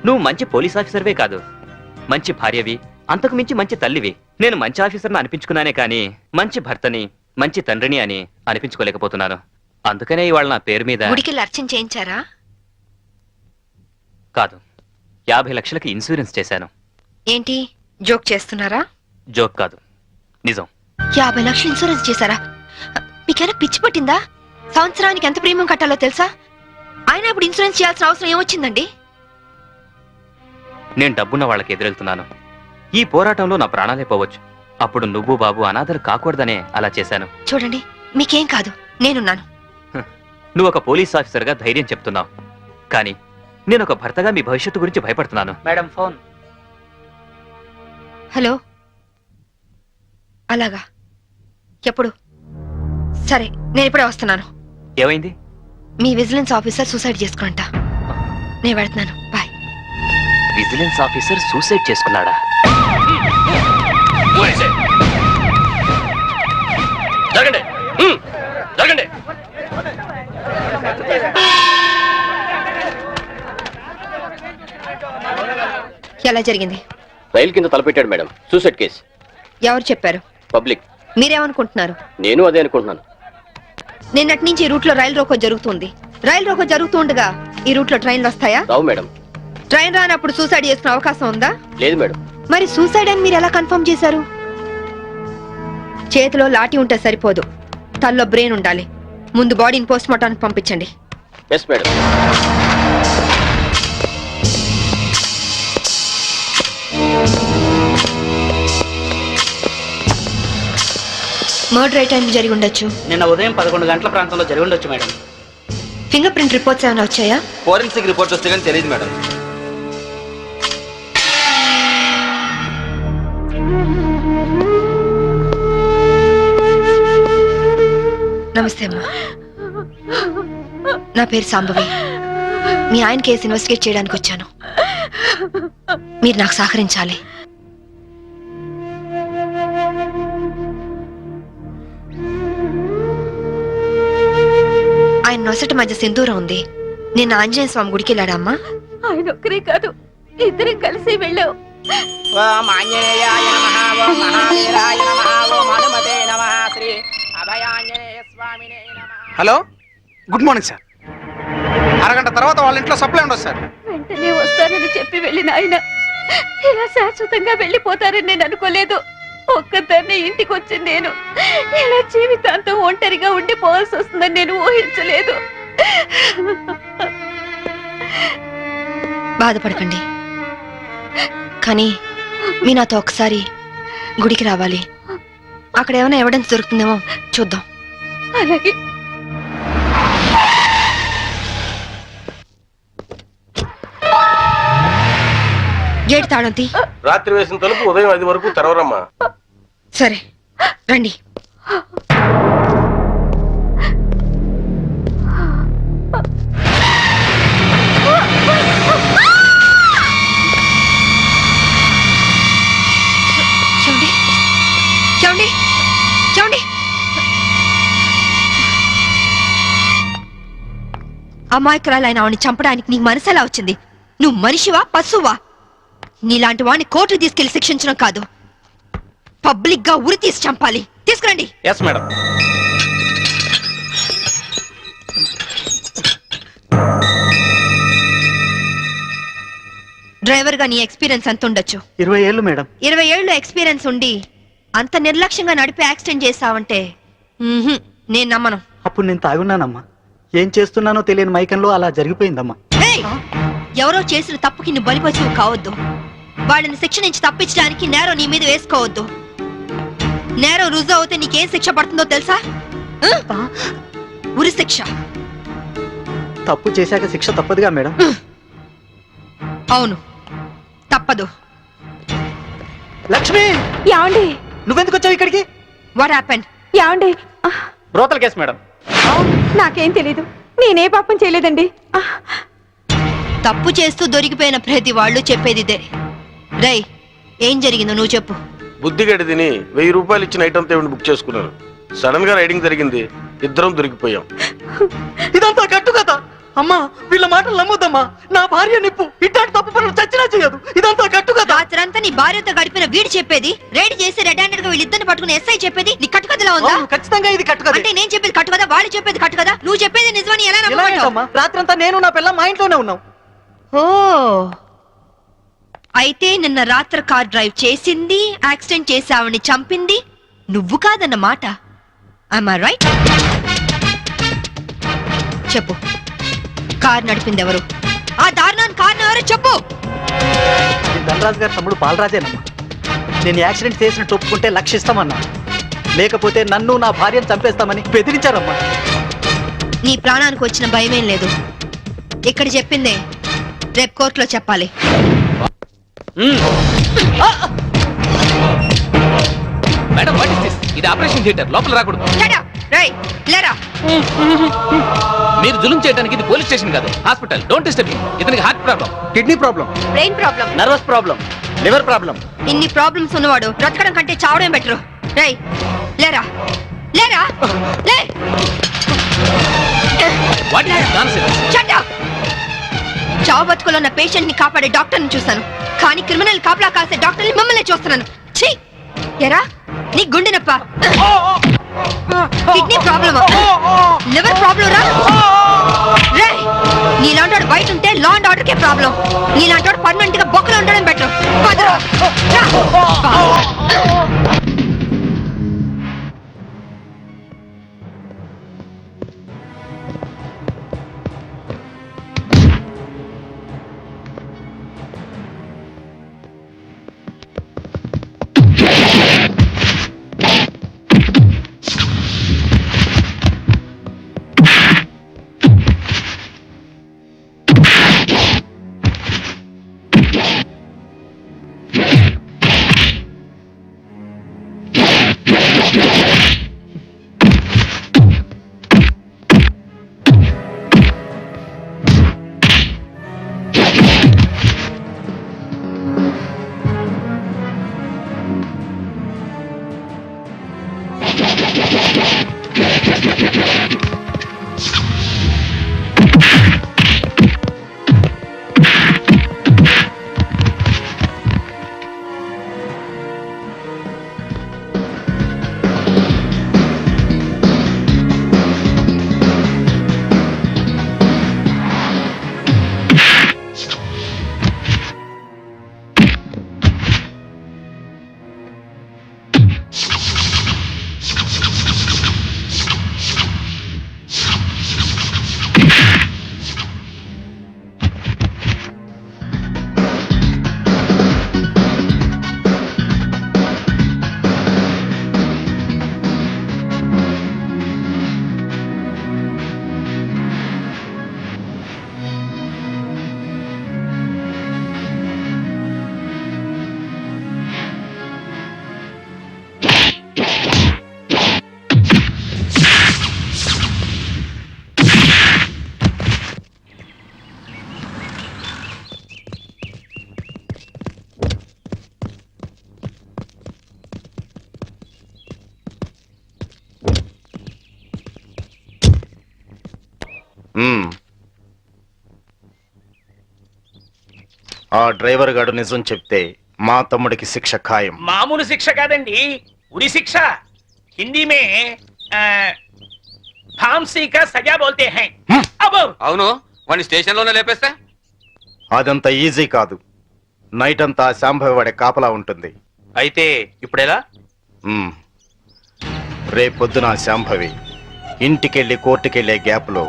నువ్వు మంచి పోలీస్ ఆఫీసర్వే కాదు, మంచి భార్యవి, అంతకు మించి మంచి తల్లివి. నేను మంచి ఆఫీసర్ని అనిపించుకున్నానే కానీ మంచి భర్తని, మంచి తండ్రిని అని అనిపించుకోలేకపోతున్నాను. అందుకనే ఇవాళ నా పేరు మీద గుడికి అర్చన చేయించారా? కాదు, 50 లక్షలకి ఇన్సూరెన్స్ చేశాను. ఏంటి జోక్ చేస్తున్నారా? జోక్ కాదు, నిజం. 50 లక్షలు ఇన్సూరెన్స్ చేశారా? మీకేనా పిచ్చి పట్టిందా? సంవత్సరానికి ఎంత ప్రీమియం కట్టాలో తెలుసా? అయినా ఇప్పుడు ఇన్సూరెన్స్ చేయాల్సిన అవసరం ఏమొచ్చిందండి? నేను డబ్బున్న వాళ్ళకి ఎదురెళ్తున్నాను. ఈ పోరాటంలో నా ప్రాణాలే పోవచ్చు. అప్పుడు నువ్వు బాబు అనాథలు కాకూడదనే అలా చేశాను. చూడండి, మీకేం కాదు, నేనున్నాను. నువ్వు ఒక పోలీస్ ఆఫీసర్గా ధైర్యం చెప్తున్నావు, కానీ నేను ఒక భర్తగా మీ భవిష్యత్తు గురించి భయపడుతున్నాను. Madam phone. హలో, అలాగా? ఎప్పుడు? సరే, నేను ఇప్పుడే వస్తున్నాను. ఏమైంది? మీ విజిలెన్స్ ఆఫీసర్ సూసైడ్ చేసుకుంట. నేను వెళ్తున్నాను, బాయ్. విజిలెన్స్ ఆఫీసర్ సూసైడ్ చేసుకున్నాడా? జరగండి, జరగండి. ఎలా జరిగింది? రైలు కింద తలపెట్టాడు మేడం. Suicide case. ఎవరు చెప్పారు? పబ్లిక్. మీరేమనుకుంటున్నారు? నేను అదే అనుకుంటున్నాను. నిన్నటి నుంచి ఈ రూట్ లో రైలు రోకో జరుగుతుంది. రైలు రోకో జరుగుతూ ఉండగా ఈ రూట్ లో ట్రైన్లు వస్తాయా? రావు మేడం. ట్రైన్ రానప్పుడు సూసైడ్ చేసుకునే అవకాశం ఉందా? లేదు మేడం. మరి సూసైడ్ అని మీరు ఎలా కన్ఫర్మ్ చేశారు? చేతిలో లాఠీ ఉంటే సరిపోదు, తల్లో బ్రెయిన్ ఉండాలి. ముందు బాడీని పోస్ట్ మార్టానికి పంపించండి. Yes madam. మర్డర్ ఏ టైం జరిగి ఉండొచ్చు? నిన్న ఉదయం 11 గంటల ప్రాంతంలో జరిగి ఉండొచ్చు మేడం. ఫింగర్ ప్రింట్ రిపోర్ట్స్ ఏమైనా వచ్చాయా? ఫోరెన్సిక్ రిపోర్ట్ వస్తే కానీ తెలియదు మేడం. నమస్తే అమ్మా, నా పేరు సాంబవి. మీ ఆయన కేసు ఇన్వెస్టిగేట్ చేయడానికి వచ్చాను. మీరు నాకు సహకరించాలి. ఆయన నొసటి మధ్య సింధూరం ఉంది. నేను ఆంజనేయ స్వామి గుడికి వెళ్ళాడమ్మా. ఆయన ఒక్కరే కాదు, ఇద్దరం కలిసి వెళ్ళావు. ఓం ఆంజనేయాయ నమః, ఓం మహావీరాయ నమః, ఓం హనుమతే నమః, శ్రీ అభయాంజనేయ స్వామినే నమః. Hello, good morning sir. అరగంట తర్వాత వాళ్ళ ఇంట్లో సప్లై ఉండదు సార్. వెంటనే వస్తానని చెప్పి వెళ్ళిన ఆయన ఇలా శాశ్వతంగా వెళ్ళిపోతారని నేను అనుకోలేదు. ఒక్కదాన్ని ఇంటికి వచ్చి నేను ఇలా జీవితాంతం ఒంటరిగా ఉండిపోవాల్సి వస్తుందని నేను ఊహించలేదు. బాధపడకండి, కానీ మీ నాతో ఒకసారి గుడికి రావాలి. అక్కడ ఏమైనా ఎవిడెన్స్ దొరుకుతుందేమో చూద్దాం. అలాగే. గేట్ తాళం తీ. రాత్రి వేసిన తలుపు ఉదయం 5 వరకు తెరవరమ్మా. సరే రండి. చూడండి, చూడండి, చూడండి. అమాయకురాలైన ఆవిని చంపడానికి నీకు మనసు ఎలా వచ్చింది? నువ్వు మనిషివా పశువా? నీలాంటి వాడిని కోర్టు తీసుకెళ్లి శిక్షించడం కాదు, పబ్లిక్ గా ఉరి తీసి చంపాలి. తీసుకురండి. Yes madam. డ్రైవర్ గా నీ ఎక్స్పీరియన్స్ ఎంత ఉండొచ్చు? 20 ఏళ్ళు మేడం. 20 ఏళ్ళు ఎక్స్పీరియన్స్ ఉండి అంత నిర్లక్ష్యంగా నడిపి యాక్సిడెంట్ చేసావంటే నేను నమ్మను. అప్పుడు నేను తాగున్నానమ్మా. ఏం చేస్తున్నానో తెలియని మైకంలో అలా జరిగిపోయిందమ్మా. ఎవరో చేసిన తప్పుకి నువ్వు బలిపశువు కావద్దు. వాళ్ళని శిక్ష నుంచి తప్పించడానికి నేరం నీ మీద వేసుకోవద్దు. నేరం రుజువు అవుతే నీకేం శిక్ష పడుతుందో తెలుసా? ఉరి శిక్ష. తప్పు చేశాక శిక్ష తప్పదుగా మేడం. అవును, తప్పదు. లక్ష్మి, యాండి నువ్వెందుకు వచ్చావు ఇక్కడికి? What happened? యాండి బ్రోతల్ కేసు మేడం. నాకేం తెలీదు, నేనే పాపం చేయలేదండి. తప్పు చేస్తూ దొరికిపోయిన ప్రతి వాళ్ళు చెప్పేది ఇదే. రై, ఏం జరిగిందో నువ్వు చెప్పు. బుద్ధిగడి తిని 1000 రూపాయలు ఇచ్చిన ఐటమ్ తేవిని బుక్ చేసుకున్నాను. సడన్ గా రైడింగ్ జరిగింది, ఇద్దరం దొరికిపోయాం. ఇదంతా కట్టు కదా అమ్మా. వీళ్ళ మాటలు నమ్మొద్దమ్మా. నా భార్య నిప్పు ఇట్లాంటి తప్పు పనులు భార్యతో గడిపిన వీడు చెప్పేది, రేడి చేసి రెడ్ హ్యాండెడ్ గా వీళ్ళిద్దరిని పట్టుకుని ఎస్ఐ చెప్పేది నీ కట్టుకథలా ఉందా? ఖచ్చితంగా ఇది కట్టుకదే. అంటే నేను చెప్పేది కట్టు కదా, వాళ్ళు చెప్పేది కట్టు కదా, నువ్వు చెప్పేది నిజమని ఎలా నమ్ముకుంటావు? రాత్రంతా నేను నా పిల్ల మా ఇంట్లోనే ఉన్నాం. ఓ అయితే నిన్న రాత్రి కార్ డ్రైవ్ చేసింది, యాక్సిడెంట్ చేసావని చంపింది నువ్వు కాదన్నమాట. I'm I right? చెప్పు, కార్ నడిపింది ఎవరు? ఆ దారుణాన్ని కారణం ఎవరు చెప్పు. ధనరాజు గారు తమ్ముడు బాలరాజేనమ్మా. నేను యాక్సిడెంట్ చేసినట్టు ఒప్పుకుంటే లక్షిస్తామన్నా, లేకపోతే నన్ను నా భార్యను చంపేస్తామని బెదిరించారమ్మా. నీ ప్రాణానికి వచ్చిన భయమేం లేదు. ఇక్కడ చెప్పిందే రేపు కోర్టులో చెప్పాలి. Madam what is this? ఇది ఆపరేషన్ థియేటర్, లోపల రాకూడదు. Shut up! రేయ్, లేరా. మీరు జులుం చేయడానికి ఇది పోలీస్ స్టేషన్ కాదు, హాస్పిటల్. Don't disturb me. ఇతనికి heart problem, kidney problem, brain problem, nervous problem, liver problem. ఇన్ని ప్రాబ్లమ్స్ ఉన్నవాడు బ్రతకడం కంటే చావడం బెటర్. రేయ్, లేరా, లేరా, లే. What is this nonsense? Shut up! చావు బతుకులో ఉన్న పేషెంట్ ని కాపాడే డాక్టర్ ని చూశాను, కానీ క్రిమినల్ కాపలా కాసే డాక్టర్ ని మిమ్మల్ని చూస్తున్నాను. ఛీ! ఎరా, నీ గుండె నొప్ప, కిడ్నీ ప్రాబ్లమా, లివర్ ప్రాబ్లం రా. రేయ్, నీలాంటి బయట ఉంటే law and order K problem. నీలాంటి పర్మనెంట్ గా బొక్కలో ఉండడం బెటర్. ఆ డ్రైవర్ గాడు నిజం చెప్తే మా తమ్ముడికి శిక్ష ఖాయం. మామూలు శిక్ష కాదండి, ఉరి శిక్ష. హిందీ మే फांसी का सजा बोलते हैं. अब అవును, వాడిని స్టేషన్ లోనే లేపేస్తే అదంత ఈజీ కాదు. నైట్ అంతా శాంభవి వాడే కాపలా ఉంటుంది. అయితే ఇప్పుడెలా? రేపొద్దున శాంభవి ఇంటికెళ్ళి కోర్టుకెళ్లే గ్యాప్ లో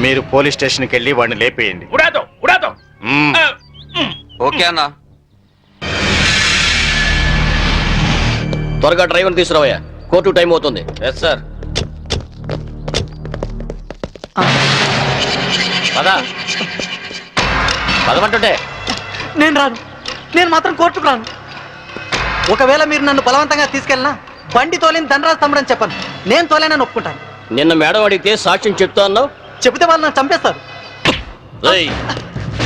మీరు పోలీస్ స్టేషన్కి వెళ్ళి వాడిని లేపేయండి. उड़ा दो, उड़ा दो. ఓకే అన్నా. త్వరగా డ్రైవర్ తీసుకురావయ్యా, కోర్టు టైం అవుతుంది. Yes sir. పదా పదమంటుంటే. నేను రాను, నేను మాత్రం కోర్టుకు రాను. ఒకవేళ మీరు నన్ను బలవంతంగా తీసుకెళ్ళినా బండి తోలేని ధనరాజు తమ్ముడని చెప్పను, నేను తోలేనని ఒప్పుకుంటాను. నిన్న మేడం అడిగితే సాక్ష్యం చెప్తా అన్నావు. చెబితే వాళ్ళు నన్ను చంపేస్తారు.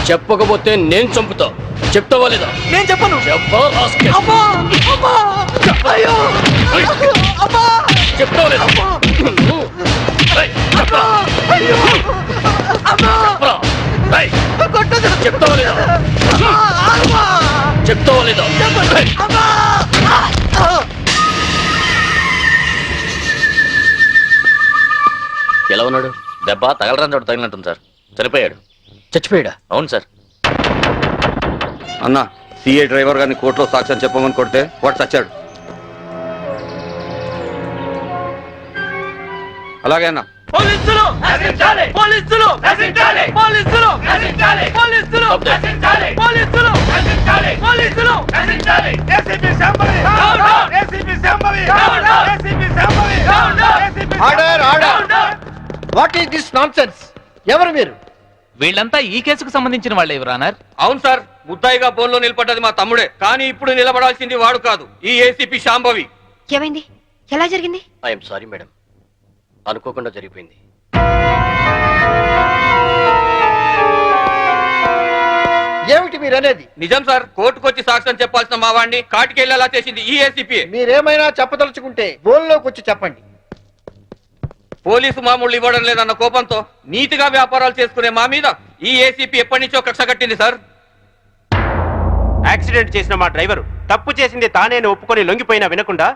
చెప్పకపోతే నేను చంపుతా. చెప్తావా లేదా? నేను చెప్పను. చెప్పా అబ్బా! అబ్బా! అయ్యో! అబ్బా! చెప్తావా లేదా? అబ్బా! అయ్యో! అబ్బా! చెప్తావా లేదా? అబ్బా! చెప్తావా లేదా? ఉన్నాడు? దెబ్బ తగలరాని చోట తగిలినట్టుంది సార్. చనిపోయాడు. చచ్చిపోయాడా? అవును సార్. అన్నా, సిఐ డ్రైవర్ గారిని కోర్టులో సాక్ష్యం చెప్పమని కొడితే వాడు చచ్చాడు. అలాగే అన్నా. Order order. What is this nonsense? ఎవరు మీరు? వీళ్ళంతా ఈ కేసుకు సంబంధించిన వాళ్ళే యువరానర్. అవును సార్, ముద్దాయిగా బోన్లో నిలబడ్డది మా తమ్ముడే. కానీ ఇప్పుడు నిలబడాల్సింది వాడు కాదు, ఈ ఏసీపీ శాంభవి. ఏమైంది? ఎలా జరిగింది? ఐఎమ్ సారీ మేడం, అనుకోకుండా జరిగిపోయింది. ఏమిటి మీరు అనేది? నిజం సార్, కోర్టుకొచ్చి సాక్ష్యం చెప్పాల్సిన మా వాడిని కాటికెళ్ళేలా చేసింది ఈ ఏసీపీ. మీరేమైనా చెప్పదలుచుకుంటే బోన్లోకి వచ్చి చెప్పండి. పోలీసు మామూలు ఇవ్వడం లేదన్న కోపంతో నీతిగా వ్యాపారాలు చేసుకునే మా మీద ఈ ఏసీపీ ఎప్పటి నుంచో కక్ష కట్టింది సార్. యాక్సిడెంట్ చేసిన మా డ్రైవరు తప్పు చేసింది తానేని ఒప్పుకొని లొంగిపోయినా వినకుండా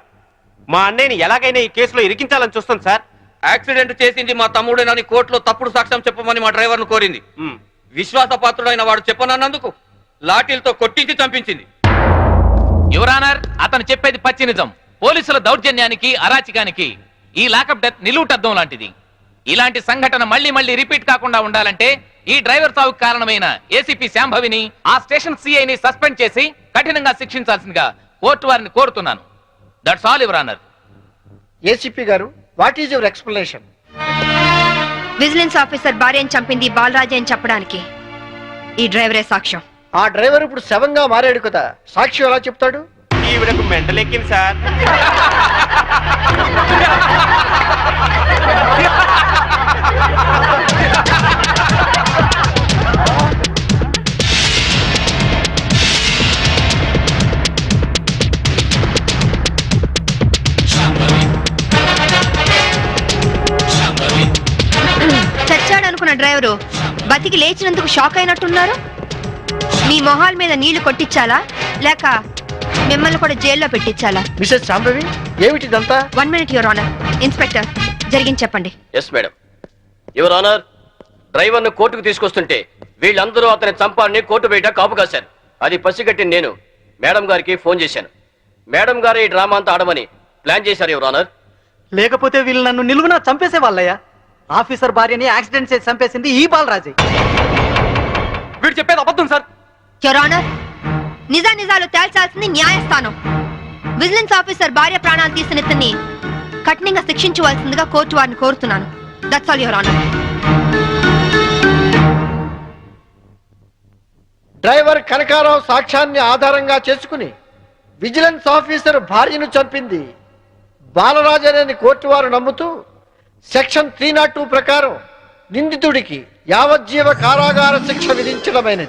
మా అన్నయ్యని ఎలాగైనా ఈ కేసులో ఇరికించాలని చూస్తుంది సార్. యాక్సిడెంట్ చేసింది మా తమ్ముడేనని కోర్టులో తప్పుడు సాక్ష్యం చెప్పమని మా డ్రైవర్ను కోరింది. విశ్వాసపాత్రుడైన వాడు చెప్పనన్నందుకు లాఠీలతో కొట్టించి చంపించింది. యువరానర్, అతను చెప్పేది పచ్చి నిజం. పోలీసుల దౌర్జన్యానికి, అరాచకానికి ఈ లాకప్ డెత్ నిలువుటద్దం లాంటిది. ఇలాంటి సంఘటన మళ్ళీ మళ్ళీ రిపీట్ కాకుండా ఉండాలంటే ఈ డ్రైవర్ సావుకు కారణమైన ఏసీపీ శాంభవిని, ఆ స్టేషన్ సిఐని సస్పెండ్ చేసి కఠినంగా శిక్షించాల్సిందిగా కోర్టు వారిని కోరుతున్నాను. That's all your honour. ఏసీపీ గారు, what is your explanation? Vigilance officer భార్యను చంపింది బాలరాజే అని చెప్పడానికి ఈ డ్రైవరే సాక్ష్యం. ఆ డ్రైవర్ ఇప్పుడు శవంగా మారాడు కదా, సాక్షి ఎలా చెప్తాడు? ఈవిడకు మెంటలెక్కింది సార్. చచ్చాడనుకున్న డ్రైవరు బతికి లేచినందుకు షాక్ అయినట్టున్నారు. మీ మొహాల మీద నీళ్లు కొట్టించాలా లేక మిమ్మల్ని కూడా జైల్లో పెట్టించాలా? మిసెస్ శాంభవి, ఏమిటిదంతా? 1 minute యువర్ ఆనర్. ఇన్స్పెక్టర్, జరిగింది చెప్పండి. Yes madam. Your honour, driver ను కోర్టుకు తీసుకొస్తుంటే వీళ్ళందరూ అతని చంపాలని కోర్టు బయట కాపు కాశారు. అది పసిగట్టి నేను మేడం గారికి ఫోన్ చేశాను. మేడం గారు ఈ డ్రామా అంతా ఆడమని ప్లాన్ చేశారు యువర్ ఆనర్. లేకపోతే వీళ్ళు నన్ను నిలువునా చంపేసే వాళ్ళయ్యా. ఆఫీసర్ భార్యని యాక్సిడెంట్ చేసి చంపేసింది ఈ బాలరాజే. వీడు చెప్పేది అబద్ధం సార్. యువర్ ఆనర్, నిజాలు తేల్చాల్సింది న్యాయస్థానం. విజిలెన్స్ ఆఫీసర్ భార్య ప్రాణాలు తీసిన ఇతన్ని కఠినంగా శిక్షించవలసిందిగా కోర్టు వారిని కోరుతున్నాను. That's all your honour. Driver Kanakarao సాక్ష్యాన్ని ఆధారంగా చేసుకుని విజిలెన్స్ ఆఫీసర్ భార్యను చంపింది బాలరాజనేని కోర్టు వారు నమ్ముతూ సెక్షన్ 302 ప్రకారం నిందితుడికి యావజ్జీవ కారాగార శిక్ష విధించడమైనది.